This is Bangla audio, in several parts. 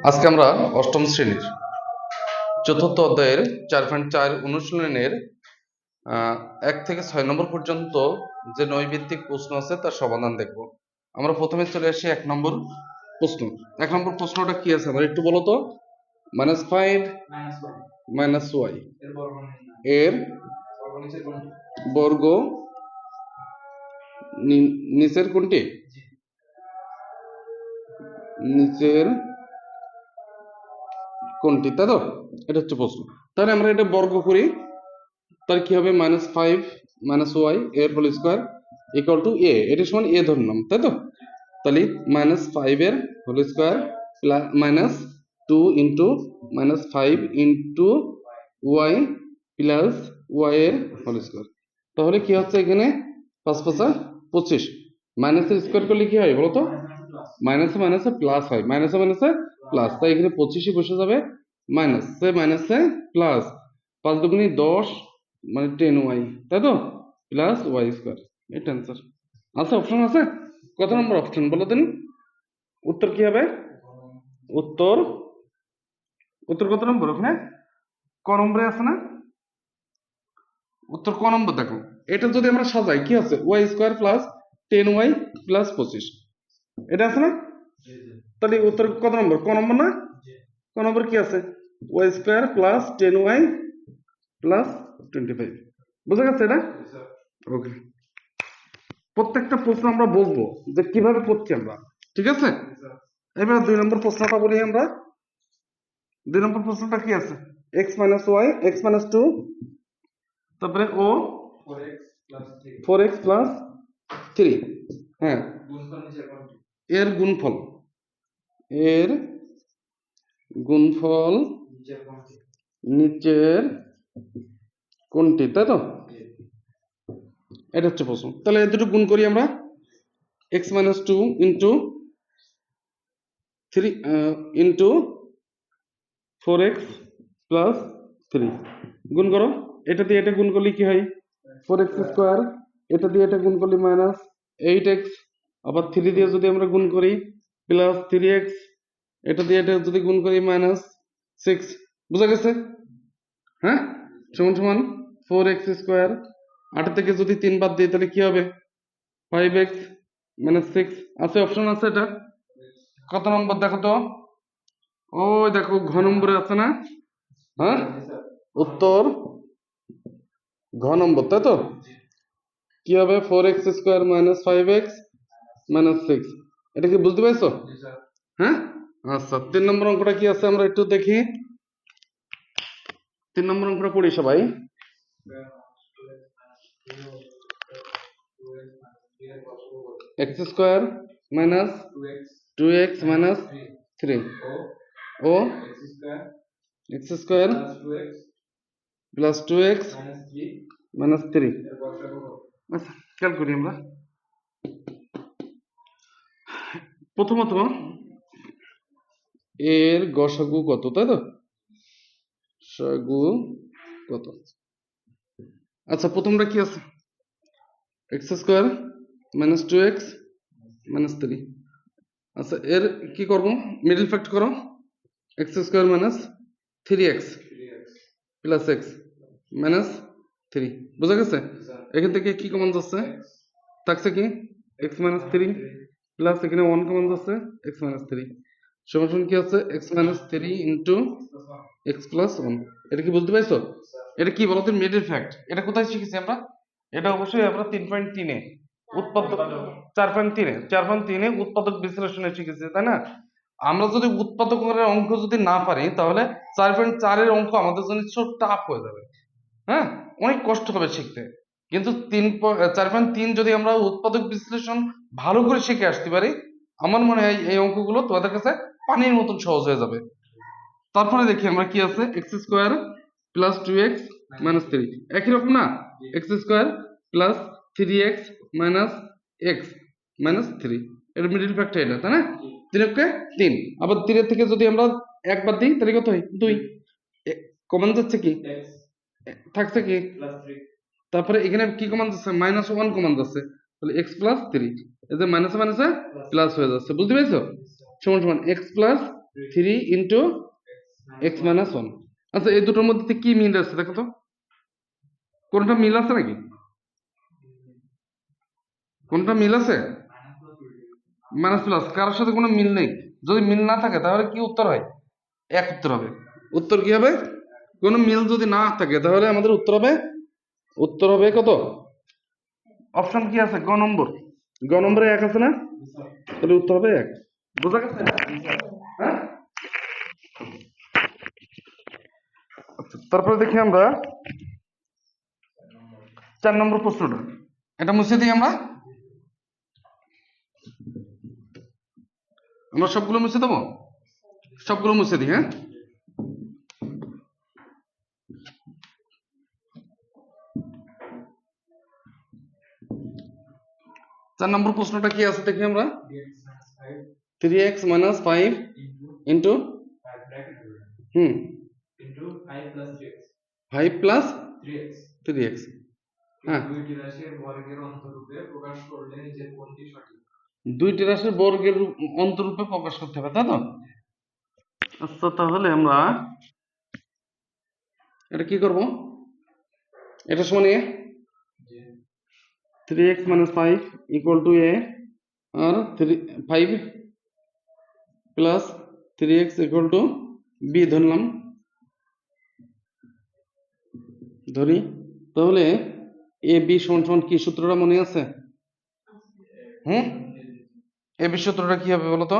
আজকে আমরা অষ্টম শ্রেণীর চতুর্থ অধ্যায়ের 4.4 অনুশীলনের 1 থেকে 6 নম্বর পর্যন্ত যে নৈর্ব্যক্তিক প্রশ্ন আছে তার সমাধান দেখব। আমরা প্রথমে চলে আসি 1 নম্বর প্রশ্ন। 1 নম্বর প্রশ্নটা কি আছে আমার একটু বলো তো। -5 -y এর বর্গ নিচের কোনটি? নিচের কোনটি, তাই তো? এটা হচ্ছে প্রশ্ন। তাহলে আমরা এটা বর্গ করি, তার কি হবে? -5 -y এর whole square equal to a, এটা সমান a ধরলাম, তাই তো? তাহলে -5 এর whole square plus -2 into -5 into y plus y এর হোল স্কয়ার। তাহলে কি হচ্ছে এখানে? 5 5 25, মাইনাসের স্কয়ার করলে কি হয় বলো তো? মাইনাসে মাইনাসে প্লাস হয়, মাইনাসে মাইনাসে প্লাস, তাই এখানে 25ই বসে যাবে, মাইনাসে মাইনাসে প্লাস, 5 দুগুণে 10 মানে 10y, তাই তো? প্লাস y স্কয়ার, এটা অ্যান্সার আছে। অপশন আছে, কত নম্বর অপশন বলো দিন? উত্তর কি হবে? উত্তর উত্তর কত নম্বর? ওখানে ক নম্বরে আছে না? উত্তর ক নম্বর দেখো। এটা যদি আমরা সাজাই কি আছে? y square plus 10y plus 25, এটা আছে না? তাহলে উত্তর কত নম্বর? ক নম্বর না? ক নম্বর কি আছে? y square plus 10y plus 25, বুঝা গেছে এটা? ওকে, প্রত্যেকটা প্রশ্ন আমরা বলবো যে কিভাবে করছি আমরা, ঠিক আছে? এবার 2 নম্বর প্রশ্নটা বলি আমরা। 2 নম্বর প্রশ্নটা কি আছে? x y x 2, তারপরে ও 4x প্লাস 3, হ্যাঁ, এর গুণফল, এর গুণফল নিচের কোনটি, তাই তো? এটা হচ্ছে প্রশ্ন। তাহলে এই দুটো গুণ করি আমরা, x 2 into 3 into 4x plus 3, গুণ করো। এটা দিয়ে এটা গুণ করলে কি হয়? 4x স্কোয়ার, এটা দিয়ে এটা গুণ করলে মাইনাস 8x, আবার 3 দিয়ে যদি আমরা গুণ করি প্লাস 3x, এটা দিয়ে এটা যদি গুণ করি মাইনাস 6, বুঝা গেছে? হ্যাঁ, সমান সমান 4x স্কোয়ার, 8 থেকে যদি 3 বাদ দিই তাহলে কি হবে? 5x মাইনাস 6 আছে, অপশন আছে এটা। কত নম্বর দেখো তো? ওই দেখো ঘ নম্বরে আছে না? হ্যাঁ, উত্তর ঘ নম্বর, তাই তো? কি হবে? 4x square minus 5x minus 6, এটা কি বুঝতে পারছো? হ্যাঁ, আচ্ছা। 3 নম্বর অঙ্কটা কি আছে আমরা একটু দেখি। 3 নম্বর অঙ্কটা পড়ি সবাই। x square minus 2x minus 3 ও x square plus 2x minus 3। আচ্ছা, খেয়াল করি আমরা। প্রথমত এর গসাগু কত, তাই তো? সাগু কত? আচ্ছা, প্রথমটা কি আছে? X square minus 2x minus 3। আচ্ছা, এর কি করব? মিডল ফ্যাক্ট করো। X square minus 3x plus x minus 3, বুঝা গেছে? এখান থেকে কি কমন যাচ্ছে? থাকছে কি? এক্স মাইনাস 3 প্লাস এখানে 1 কমন যাচ্ছে, এক্স মাইনাস 3 সমান কি হচ্ছে? X minus 3 into x plus 1। এটা কি বুঝতে পারছো? এটা কি বলতো? Middle fact. এটা কোথায় শিখেছি আমরা? এটা অবশ্যই আমরা 3.3 উৎপাদক, 4.3 উৎপাদক বিশ্লেষণে শিখেছি, তাই না? আমরা যদি উৎপাদকের অঙ্ক যদি না পারি তাহলে 4.4 এর অঙ্ক আমাদের জন্য টাফ হয়ে যাবে। হ্যাঁ, অনেক কষ্ট হবে শিখতে। কিন্তু 4.3 যদি আমরা উৎপাদক বিশ্লেষণ ভালো করে শিখে আসতে পারি, আমার মনে হয় এই অঙ্কগুলো তোমাদের কাছে পানির মতন সহজ হয়ে যাবে। তারপরে দেখি আমরা কি আছে? X square plus 2x minus 3, একই রকম না? X square plus 3x minus x minus 3, এর মিডল ফ্যাক্টর এটা, তাই না? 3 3, আবার 3 থেকে যদি আমরা 1 বাদ দিই তাহলে কত হয়? 2, কমন যাচ্ছে কি? থাকছে কি? তারপরে এখানে কি কমন যাচ্ছে? -1 কমন যাচ্ছে, তাহলে x প্লাস 3, এই যে মাইনাসে মাইনাসে প্লাস হয়ে যাচ্ছে, বুঝতে পেরেছো? সমান সমান x plus 3 into x minus 1। আচ্ছা এই দুটোর মধ্যে কি মিল আছে দেখো তো, কোনটা মিল আছে নাকি, কোনটা মিল আছে? মাইনাস প্লাস কারোর সাথে কোনো মিল নেই। যদি মিল না থাকে তাহলে কি উত্তর হয়? এক উত্তর হবে। উত্তর কি হবে? কোনো মিল যদি না থাকে তাহলে আমাদের উত্তর হবে কত? অপশন কি আছে? গ নম্বর। গ নম্বরে এক আছে না, তাহলে উত্তর হবে এক। বোঝা গেছে? হ্যাঁ, আচ্ছা, তারপরে দেখি আমরা 4 নম্বর প্রশ্নটা, এটা মুছে দিই আমরা সবগুলো মুছে দেবো, সবগুলো মুছে দিই। হ্যাঁ, 4 নম্বর প্রশ্নটা কি আছে দেখি আমরা। 3x minus 5 into 5 plus 3x। হ্যাঁ, দুইটি রাশির বর্গের অন্তরূপে প্রকাশ করতে হবে, তাই তো? আচ্ছা তাহলে আমরা এটা কি করব, এটা সমান a, 3x minus 5 equal to a, R 5 plus 3x equal to b ধরলাম, ধরি। তাহলে এ বি সমান সমান কি সূত্রটা মনে আছে? হুম, এ বি সূত্রটা কি হবে বলো তো?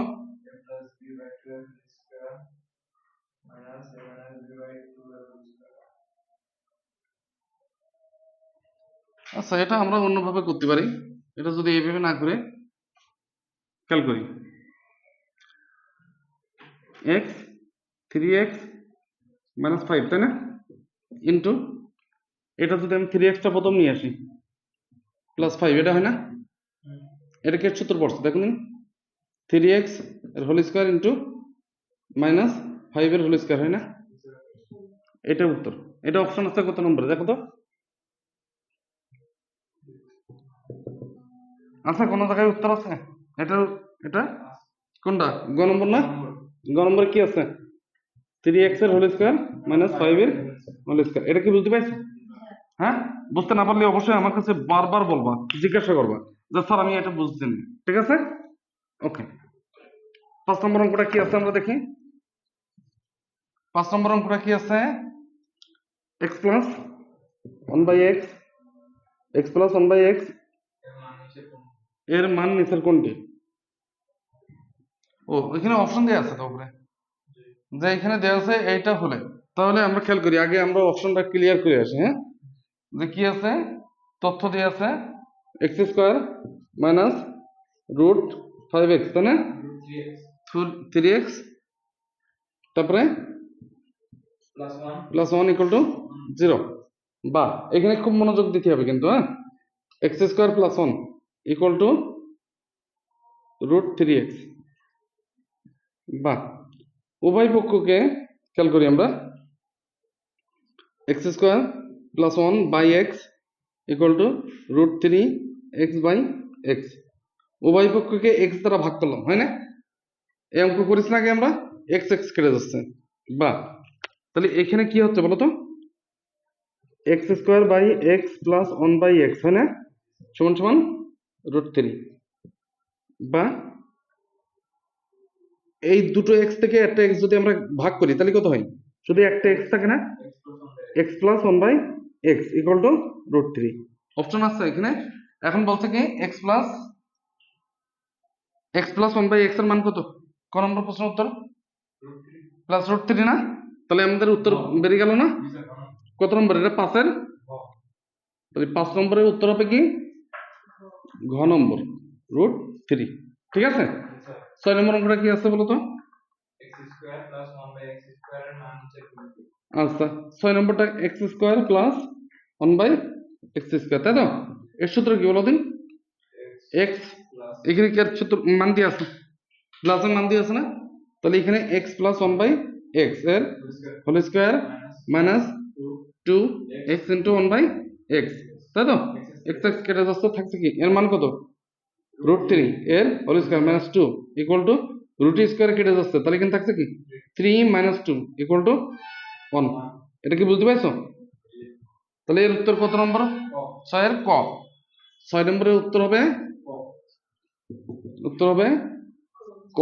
আচ্ছা এটা আমরা অন্যভাবে করতে পারি, এটা যদি এইভাবে না করে খেয়াল করি, x 3x minus 5 তাই না, ইন্টু এটা যদি আমি 3x টা প্রথম নিয়ে আসি প্লাস 5, এটা হয় না? এটা কি সূত্র পড়ছে দেখুন, 3x এর হোল স্কয়ার ইন্টু মাইনাস 5 এর হোল স্কয়ার, হয় না? এটা উত্তর। এটা অপশন আছে কত নম্বরে দেখো তো? আচ্ছা কোন জায়গায় উত্তর আছে এটা? এটা কোনটা? গ নম্বর না? গ নম্বরে কি আছে? 3x এর হোল স্কয়ার মাইনাস 5 এর হোল স্কয়ার। এটা কি বুঝতে পারছো? হ্যাঁ, বুঝতে না পারলে অবশ্যই আমার কাছে বারবার বলবা, জিজ্ঞাসা করবা যে স্যার আমি এটা বুঝছি না। ঠিক আছে, ওকে। 5 নম্বর অঙ্কটা কি আছে আমরা দেখি। 5 নম্বর অঙ্কটা কি আছে? x plus 1 by x, x plus 1 by x এর মান নিচের কোনটি? ও এখানে অপশন দেওয়া আছে তো উপরে, যে এখানে দেওয়া আছে এইটা হলে, তাহলে আমরা খেয়াল করি আগে আমরা অপশনটা ক্লিয়ার করে আসি। হ্যাঁ, যে কি আছে, তথ্য দিয়ে আছে x square minus root 5x তাই না, 3x, তারপরে প্লাস 1 ইকুয়াল টু 0। বা এখানে খুব মনোযোগ দিতে হবে কিন্তু। হ্যাঁ, x square plus 1 equal to root 3x। বা উভয় পক্ষকে খেয়াল করি আমরা, x square plus 1 by x equal to root 3x by x. উভয় পক্ষকে এক্স দ্বারা ভাগ করলাম, হয় না? এই অঙ্ক করিস না আগে আমরা, এক্স এক্স কেটে যাচ্ছে। বা তাহলে এখানে কি হচ্ছে বলতো, x square by x plus 1 by x, হয় না, সমান সমান রুট 3। বা এই দুটো এক্স থেকে একটা এক্স যদি আমরা ভাগ করি তাহলে কত হয়? শুধু একটা এক্স থাকে না, x plus 1 by x equal to root 3। Option আছে এখানে। এখন বলছে কি এক্স প্লাস 1 বাই এক্স এর মান কত? ক নম্বর প্রশ্ন উত্তর প্লাস রুট 3 না? তাহলে আমাদের উত্তর বেরিয়ে গেল না? কত নম্বর এটা? 5 এর, তাহলে 5 নম্বরের উত্তর হবে কি ঘ নম্বর, রুট 3। ঠিক আছে, 6 নম্বর অঙ্কটা কি আছে বলতো? আচ্ছা 6 নম্বরটা x square plus 1 by x square, তাই তো? এর সূত্র কি বলো দিন? এক্স, এখানে কি আর সূত্র মান দিয়ে আছে, প্লাসের মান দিয়ে আছে না? তাহলে এখানে এক্স প্লাস 1 বাই এক্স এর whole square minus 2x into 1 by x, তাই তো? এক্স এক্স কেটে যাচ্ছে, থাকছে কি এর মান কত? রুট 3 এর whole square minus 2 equal to root square কেটে যাচ্ছে, তাহলে এখানে থাকছে কি 3 মাইনাস 2 ইকুয়াল টু 1। এটা কি বুঝতে পারছো? তাহলে এর উত্তর কত নম্বর? 6 এর ক। 6 নম্বরের উত্তর হবে ক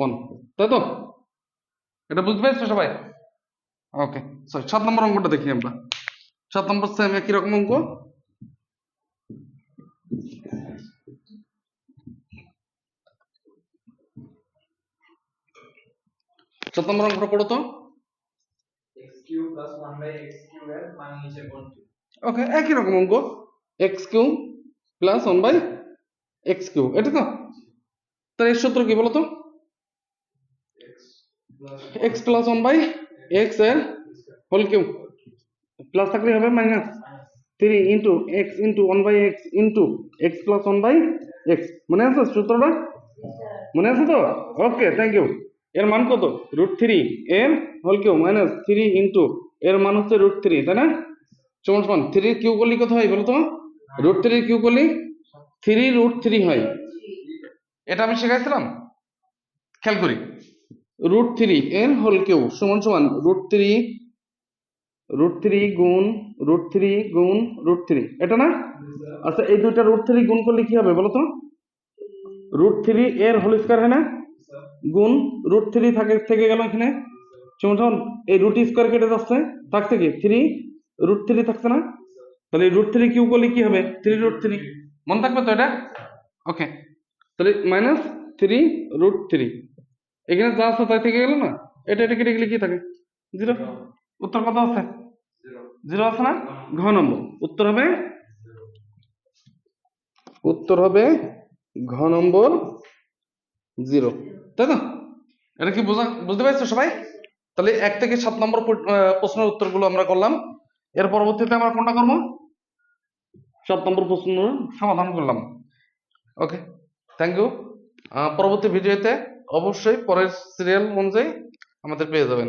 1, তাই তো? এটা বুঝতে পারছো সবাই? ওকে, 7 নম্বর অঙ্কটা দেখি আমরা। 7 নম্বর সেম একই রকম অঙ্ক। 7 নম্বর অঙ্কটা পড়ো তো। x cube plus 1 by x cube এর মান নিচে কোনটি? ওকে, একই রকম অঙ্ক, x cube plus 1 by x cube, এটা তো। তাহলে এর সূত্র কি বলো তো? এক্স প্লাস 1 বাই এক্স এর হোল কিউব, প্লাস থাকলে হবে minus 3 into x into 1 by x into x plus 1 by x. মনে আছে সূত্রটা? মনে আছে তো? Okay, thank you. এর মান কত? √3 এর হোল কিউব মাইনাস 3 ইন্টু এর মান হচ্ছে √3, তাই না? সমান সমান 3 কিউ করলে কত হয় বলো তো? √3 কিউ করলে 3√3 হয়। এটা আমি শিখাইছিলাম, খেয়াল করি। √3 এর হোল কিউব সমান সমান √3 গুণ √3 এটা না? আচ্ছা, এই দুইটা √3 গুণ করলে কি হবে বলো তো? √3 এর হোল স্কয়ার হয় না, গুণ √3 থেকে গেল এখানে, সমান সমান এই রুট স্কয়ার কেটে যাচ্ছে, থাকছে কি 3√3 থাকছে না? তাহলে √3 কিউ করলে কি হবে? 3√3। মনে থাকবে তো এটা? ওকে, তাহলে মাইনাস 3√3, এখানে যা আছে তাই থেকে গেল না, এটা কেটে গেলে কি থাকে? 0। উত্তর কত আছে? 0 আছে না? ঘ নম্বর উত্তর হবে ঘ নম্বর 0, তাই তো? এটা কি বুঝতে পারছো সবাই? তাহলে 1 থেকে 7 নম্বর প্রশ্নের উত্তরগুলো আমরা করলাম। এর পরবর্তীতে আমরা কোনটা করবো? 7 নম্বর প্রশ্ন সমাধান করলাম। ওকে, থ্যাংক ইউ। পরবর্তী ভিডিওতে অবশ্যই পরের সিরিয়াল অনুযায়ী আমাদের পেয়ে যাবেন।